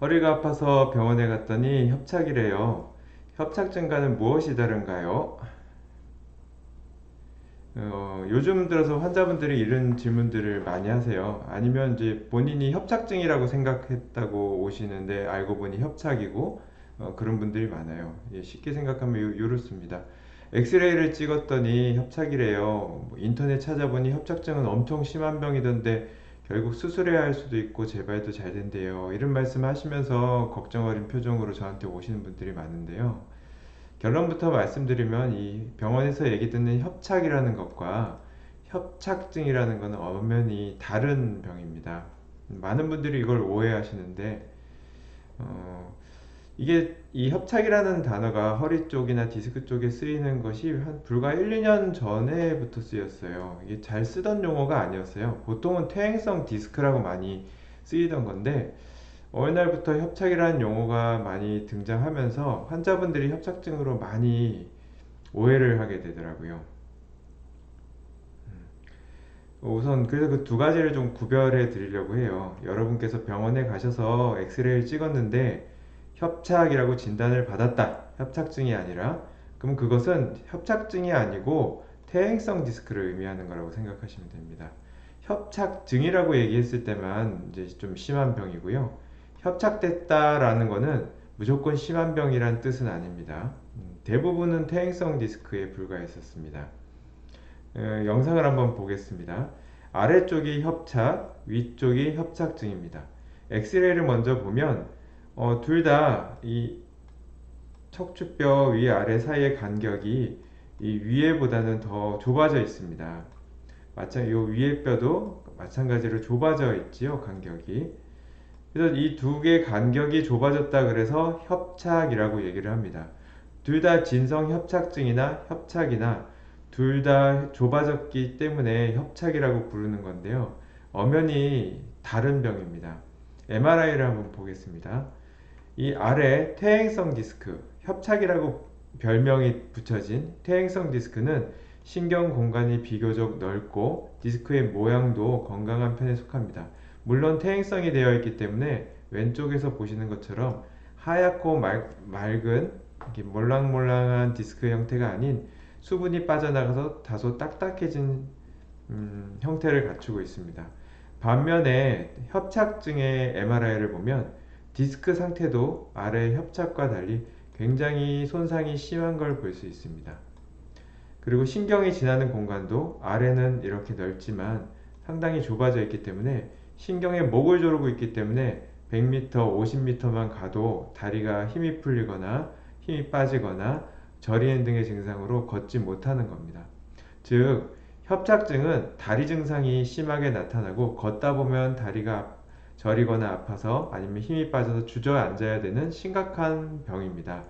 허리가 아파서 병원에 갔더니 협착이래요. 협착증과는 무엇이 다른가요? 요즘 들어서 환자분들이 이런 질문들을 많이 하세요. 아니면 이제 본인이 협착증이라고 생각했다고 오시는데 알고 보니 협착이고 그런 분들이 많아요. 예, 쉽게 생각하면 요렇습니다. 엑스레이를 찍었더니 협착이래요. 뭐 인터넷 찾아보니 협착증은 엄청 심한 병이던데 결국 수술해야 할 수도 있고 재발도 잘 된대요. 이런 말씀 하시면서 걱정 어린 표정으로 저한테 오시는 분들이 많은데요. 결론부터 말씀드리면 이 병원에서 얘기 듣는 협착이라는 것과 협착증이라는 것은 엄연히 다른 병입니다. 많은 분들이 이걸 오해하시는데 이게 이 협착이라는 단어가 허리 쪽이나 디스크 쪽에 쓰이는 것이 한 불과 1, 2년 전에부터 쓰였어요. 이게 잘 쓰던 용어가 아니었어요. 보통은 퇴행성 디스크라고 많이 쓰이던 건데 어느 날부터 협착이라는 용어가 많이 등장하면서 환자분들이 협착증으로 많이 오해를 하게 되더라고요. 우선 그래서 그 두 가지를 좀 구별해 드리려고 해요. 여러분께서 병원에 가셔서 엑스레이를 찍었는데 협착이라고 진단을 받았다. 협착증이 아니라 그럼 그것은 협착증이 아니고 퇴행성 디스크를 의미하는 거라고 생각하시면 됩니다. 협착증이라고 얘기했을 때만 이제 좀 심한 병이고요. 협착됐다라는 거는 무조건 심한 병이란 뜻은 아닙니다. 대부분은 퇴행성 디스크에 불과했었습니다. 영상을 한번 보겠습니다. 아래쪽이 협착, 위쪽이 협착증입니다. 엑스레이를 먼저 보면 둘 다 이 척추뼈 위아래 사이의 간격이 이 위에보다는 더 좁아져 있습니다. 이 위에 뼈도 마찬가지로 좁아져 있지요, 간격이. 그래서 이 두 개 간격이 좁아졌다 그래서 협착이라고 얘기를 합니다. 둘 다 진성 협착증이나 협착이나 둘 다 좁아졌기 때문에 협착이라고 부르는 건데요. 엄연히 다른 병입니다. MRI를 한번 보겠습니다. 이 아래 퇴행성 디스크, 협착이라고 별명이 붙여진 퇴행성 디스크는 신경 공간이 비교적 넓고 디스크의 모양도 건강한 편에 속합니다. 물론 퇴행성이 되어 있기 때문에 왼쪽에서 보시는 것처럼 하얗고 맑은 몰랑몰랑한 디스크 형태가 아닌 수분이 빠져나가서 다소 딱딱해진 형태를 갖추고 있습니다. 반면에 협착증의 MRI를 보면 디스크 상태도 아래 협착과 달리 굉장히 손상이 심한 걸 볼 수 있습니다. 그리고 신경이 지나는 공간도 아래는 이렇게 넓지만 상당히 좁아져 있기 때문에 신경에 목을 조르고 있기 때문에 100m, 50m만 가도 다리가 힘이 풀리거나 힘이 빠지거나 저리는 등의 증상으로 걷지 못하는 겁니다. 즉, 협착증은 다리 증상이 심하게 나타나고 걷다 보면 다리가 저리거나 아파서 아니면 힘이 빠져서 주저앉아야 되는 심각한 병입니다.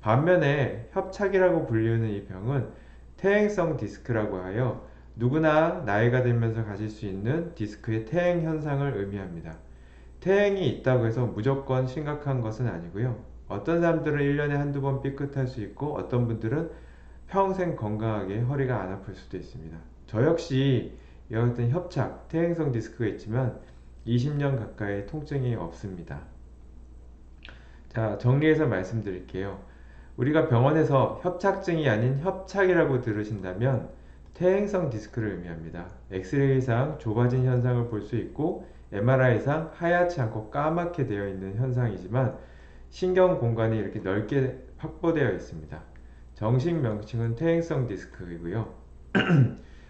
반면에 협착이라고 불리는 이 병은 퇴행성 디스크라고 하여 누구나 나이가 들면서 가질 수 있는 디스크의 퇴행 현상을 의미합니다. 퇴행이 있다고 해서 무조건 심각한 것은 아니고요. 어떤 사람들은 1년에 한두 번 삐끗할 수 있고 어떤 분들은 평생 건강하게 허리가 안 아플 수도 있습니다. 저 역시 이와 같은 협착, 퇴행성 디스크가 있지만 20년 가까이 통증이 없습니다. 자, 정리해서 말씀드릴게요. 우리가 병원에서 협착증이 아닌 협착이라고 들으신다면 퇴행성 디스크를 의미합니다. 엑스레이상 좁아진 현상을 볼 수 있고 MRI상 하얗지 않고 까맣게 되어 있는 현상이지만 신경 공간이 이렇게 넓게 확보되어 있습니다. 정식 명칭은 퇴행성 디스크이고요.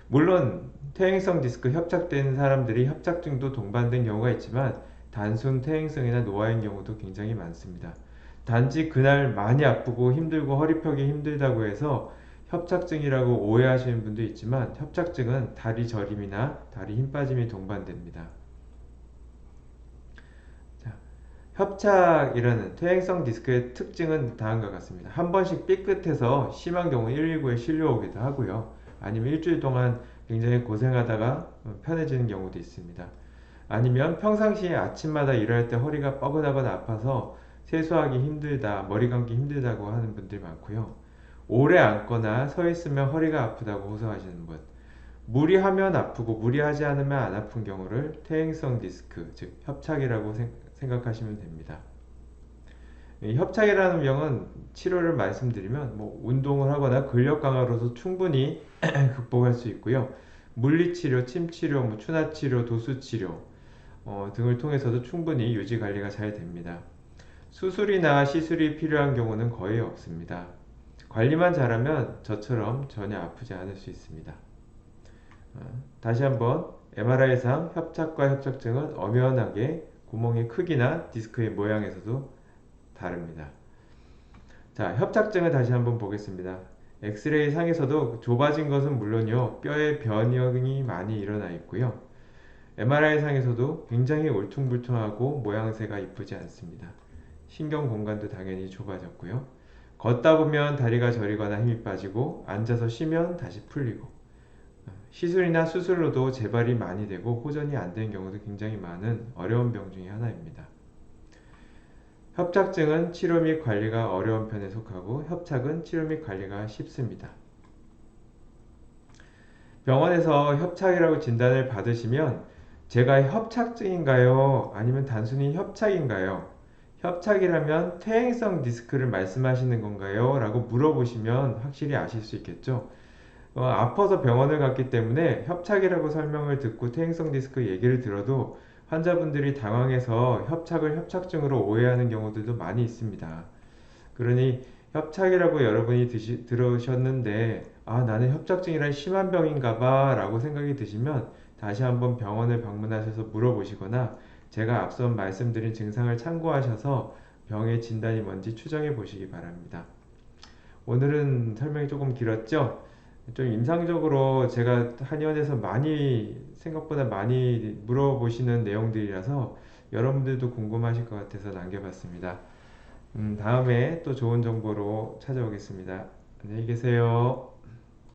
물론 퇴행성 디스크 협착된 사람들이 협착증도 동반된 경우가 있지만 단순 퇴행성이나 노화인 경우도 굉장히 많습니다. 단지 그날 많이 아프고 힘들고 허리 펴기 힘들다고 해서 협착증이라고 오해하시는 분도 있지만 협착증은 다리 저림이나 다리 힘 빠짐이 동반됩니다. 자, 협착이라는 퇴행성 디스크의 특징은 다음과 같습니다. 한 번씩 삐끗해서 심한 경우 119에 실려오기도 하고요. 아니면 일주일 동안 굉장히 고생하다가 편해지는 경우도 있습니다. 아니면 평상시에 아침마다 일할 때 허리가 뻐근하거나 아파서 세수하기 힘들다, 머리 감기 힘들다고 하는 분들이 많고요. 오래 앉거나 서 있으면 허리가 아프다고 호소하시는 분. 무리하면 아프고 무리하지 않으면 안 아픈 경우를 퇴행성 디스크, 즉 협착이라고 생각하시면 됩니다. 이 협착이라는 병은 치료를 말씀드리면 뭐 운동을 하거나 근력 강화로도 충분히 극복할 수 있고요. 물리치료, 침치료, 뭐 추나치료, 도수치료 등을 통해서도 충분히 유지 관리가 잘 됩니다. 수술이나 시술이 필요한 경우는 거의 없습니다. 관리만 잘하면 저처럼 전혀 아프지 않을 수 있습니다. 다시 한번 MRI상 협착과 협착증은 엄연하게 구멍의 크기나 디스크의 모양에서도 다릅니다. 자, 협착증을 다시 한번 보겠습니다. 엑스레이 상에서도 좁아진 것은 물론이요, 뼈의 변형이 많이 일어나 있고요. MRI 상에서도 굉장히 울퉁불퉁하고 모양새가 이쁘지 않습니다. 신경 공간도 당연히 좁아졌고요. 걷다 보면 다리가 저리거나 힘이 빠지고 앉아서 쉬면 다시 풀리고 시술이나 수술로도 재발이 많이 되고 호전이 안 되는 경우도 굉장히 많은 어려운 병 중에 하나입니다. 협착증은 치료 및 관리가 어려운 편에 속하고 협착은 치료 및 관리가 쉽습니다. 병원에서 협착이라고 진단을 받으시면 제가 협착증인가요? 아니면 단순히 협착인가요? 협착이라면 퇴행성 디스크를 말씀하시는 건가요? 라고 물어보시면 확실히 아실 수 있겠죠. 아파서 병원을 갔기 때문에 협착이라고 설명을 듣고 퇴행성 디스크 얘기를 들어도 환자분들이 당황해서 협착을 협착증으로 오해하는 경우들도 많이 있습니다. 그러니 협착이라고 여러분이 들으셨는데 나는 협착증이란 심한 병인가 봐 라고 생각이 드시면 다시 한번 병원을 방문하셔서 물어보시거나 제가 앞선 말씀드린 증상을 참고하셔서 병의 진단이 뭔지 추정해 보시기 바랍니다. 오늘은 설명이 조금 길었죠? 좀 인상적으로 제가 한의원에서 생각보다 많이 물어보시는 내용들이라서 여러분들도 궁금하실 것 같아서 남겨봤습니다. 다음에 또 좋은 정보로 찾아오겠습니다. 안녕히 계세요.